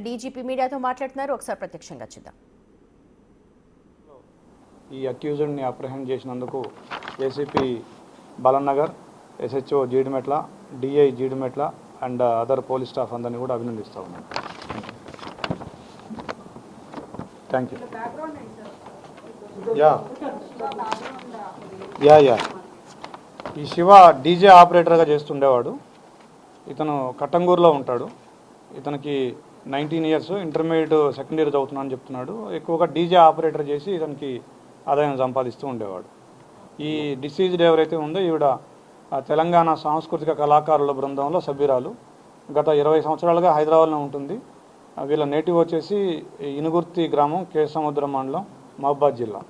DGP మీడియాతో మాట్లాడుతున్నారు, ఒకసారి ప్రత్యక్షంగా చూద్దాం. ఈ అక్యూజ్డ్ని అప్రహెండ్ చేసినందుకు ACP Balanagar, SHO Jeedimetla, DI Jeedimetla and other police staff అందరినీ కూడా అభినందిస్తూ ఉన్నాను. Thank you. యా ఈ శివ డీజే ఆపరేటర్గా చేస్తుండేవాడు. ఇతను కట్టంగూరులో ఉంటాడు. ఇతనికి 19 years, ఇంటర్మీడియట్ సెకండ్ ఇయర్ చదువుతున్నాను చెప్తున్నాడు. ఎక్కువగా డీజే ఆపరేటర్ చేసి ఇతనికి ఆదాయం సంపాదిస్తూ ఉండేవాడు. ఈ డిసీజ్డ్ ఎవరైతే ఉందో ఈవిడ తెలంగాణ సాంస్కృతిక కళాకారుల బృందంలో సభ్యురాలు. గత 20 సంవత్సరాలుగా హైదరాబాద్లో ఉంటుంది. వీళ్ళ నేటివ్ వచ్చేసి ఇనుగుర్తి గ్రామం, కేసముద్రం మండలం, మహబాద్ జిల్లా.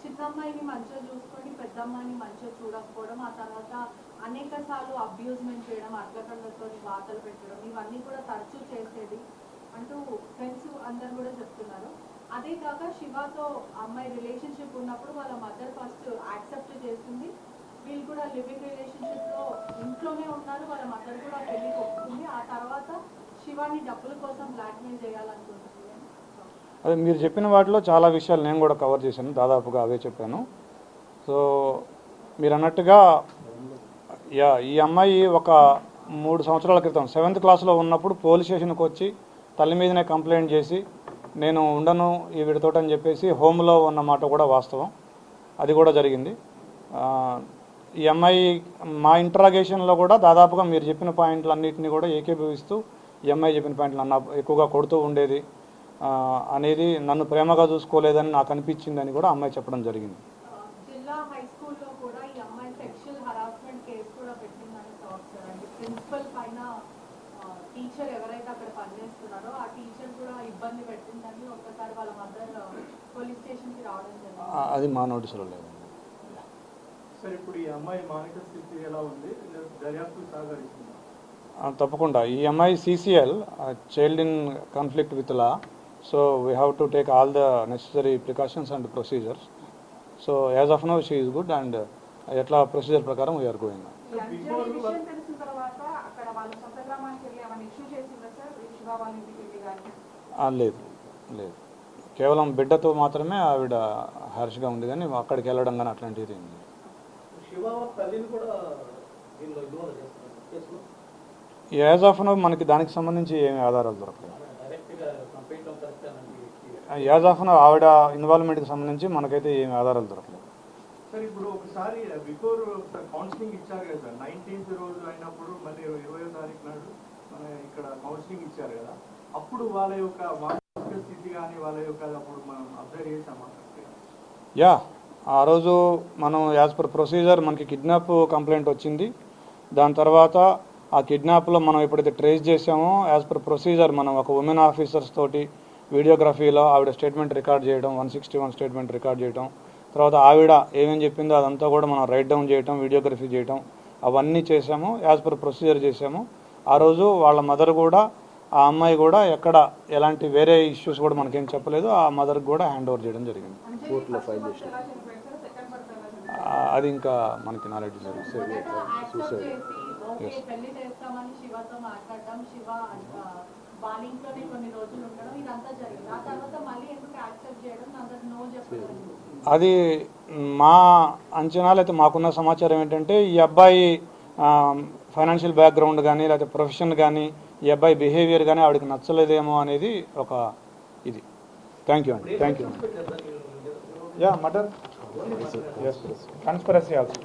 చిన్నమ్మాయిని మంచిగా చూసుకొని పెద్దమ్మాయిని మంచిగా చూడకపోవడం, ఆ తర్వాత అనేక సార్లు అబ్యూజ్మెంట్ చేయడం, అట్లకళ్ళతో వార్తలు పెట్టడం, ఇవన్నీ కూడా తరచూ చేసేది అంటూ ఫ్రెండ్స్ అందరు కూడా చెప్తున్నారు. అదే కాక శివతో అమ్మాయి రిలేషన్షిప్ ఉన్నప్పుడు వాళ్ళ మదర్ ఫస్ట్ యాక్సెప్ట్ చేస్తుంది. వీళ్ళు కూడా లివింగ్ రిలేషన్షిప్ లో ఇంట్లోనే ఉన్నారు. వాళ్ళ మదర్ కూడా పెళ్లికి ఒప్పుకుంది. ఆ తర్వాత శివాని డబ్బుల కోసం బ్లాక్మెయిల్ చేయాలనుకుంటుంది. అదే మీరు చెప్పిన వాటిలో చాలా విషయాలు నేను కూడా కవర్ చేశాను, దాదాపుగా అవే చెప్పాను. సో మీరు అన్నట్టుగా ఈ అమ్మాయి ఒక 3 సంవత్సరాల క్రితం 7th క్లాస్లో ఉన్నప్పుడు పోలీస్ స్టేషన్కి వచ్చి తల్లి మీదనే కంప్లైంట్ చేసి నేను ఉండను ఈ వీడితోటి అని చెప్పేసి హోమ్లో ఉన్న మాట కూడా వాస్తవం. అది కూడా జరిగింది. ఈ అమ్మాయి మా ఇంటరాగేషన్లో కూడా దాదాపుగా మీరు చెప్పిన పాయింట్లన్నింటినీ కూడా ఏకీభవిస్తూ ఈ అమ్మాయి చెప్పిన పాయింట్లు నన్ను ఎక్కువగా కొడుతూ ఉండేది అనేది, నన్ను ప్రేమగా చూసుకోలేదని నాకు అనిపించిందని కూడా అమ్మాయి చెప్పడం జరిగింది. జిల్లా హై స్కూల్లో కూడా ఈ అమ్మాయి సెక్షువల్ హరాస్మెంట్ కేసు కూడా పెట్టిందని టాక్ సార్. ప్రిన్సిపల్ పైన టీచర్ ఎవరైతే అక్కడ పనిచేస్తున్నారో ఆ టీచర్ కూడా ఇబ్బంది పెట్టిందని ఒక్కసారి వాళ్ళ మదర్ పోలీస్ స్టేషన్కి రావడం జరిగింది. అది మా నోటీసులో లేదు సార్. ఇప్పుడు ఈ అమ్మాయి మానసిక స్థితి ఎలా ఉంది, దర్యాప్తు సహకరిస్తుంది? తప్పకుండా. ఈ అమ్మాయి CCL, child in conflict with law. So we have to take all the necessary precautions and procedures. So as of now she is good and etla procedure prakaram we are going on. లేదు కేవలం బిడ్డతో మాత్రమే ఆవిడ హర్ష్గా ఉంది, కానీ అక్కడికి వెళ్ళడం కానీ అట్లాంటిది ఏం లేదు. యాజ్ ఆఫ్ నౌ మనకి దానికి సంబంధించి ఏమి ఆధారాలు దొరకలేదు. యాజ్ ఆఫ్ నౌ ఆవిడ ఇన్వాల్వ్మెంట్కి సంబంధించి మనకైతే ఏమి ఆధారాలు దొరకలేదు. సార్ ఇప్పుడు ఒకసారి బిఫోర్ కౌన్సిలింగ్ ఇచ్చారు కదా సార్, 19th రోజు అయినప్పుడు మళ్ళీ 20వ తారీఖు నాడు మన ఇక్కడ కౌన్సిలింగ్ ఇచ్చారు కదా, అప్పుడు వాళ్ళ యొక్క మానసిక స్థితి కానీ వాళ్ళ యొక్క అప్పుడు మనం అబ్జర్వ్ చేసామా? ఆ రోజు మనం యాజ్ పర్ ప్రొసీజర్ మనకి కిడ్నాప్ కంప్లైంట్ వచ్చింది. దాని తర్వాత ఆ కిడ్నాప్లో మనం ఎప్పుడైతే ట్రేస్ చేసామో యాజ్ పర్ ప్రొసీజర్ మనం ఒక ఉమెన్ ఆఫీసర్స్ తోటి వీడియోగ్రఫీలో ఆవిడ స్టేట్మెంట్ రికార్డ్ చేయడం, 161 స్టేట్మెంట్ రికార్డ్ చేయడం, తర్వాత ఆవిడ ఏమేం చెప్పిందో అదంతా కూడా మనం రైట్ డౌన్ చేయటం, వీడియోగ్రఫీ చేయటం, అవన్నీ చేసాము. యాజ్ పర్ ప్రొసీజర్ చేసాము. ఆ రోజు వాళ్ళ మదర్ కూడా, ఆ అమ్మాయి కూడా ఎక్కడ ఎలాంటి వేరే ఇష్యూస్ కూడా మనకేం చెప్పలేదు. ఆ మదర్కి కూడా హ్యాండ్ ఓవర్ చేయడం జరిగింది. కోర్టులో ఫైల్ చేసి అది ఇంకా మనకి నాలెడ్జ్ లేదు. అది మా అంచనాలు అయితే మాకున్న సమాచారం ఏంటంటే ఈ అబ్బాయి ఫైనాన్షియల్ బ్యాక్గ్రౌండ్ కానీ లేకపోతే ప్రొఫెషన్ కానీ ఈ అబ్బాయి బిహేవియర్ కానీ ఆవిడకి నచ్చలేదేమో అనేది ఒక ఇది. థ్యాంక్ యూ అండి. Thank you. Murder, conspiracy also.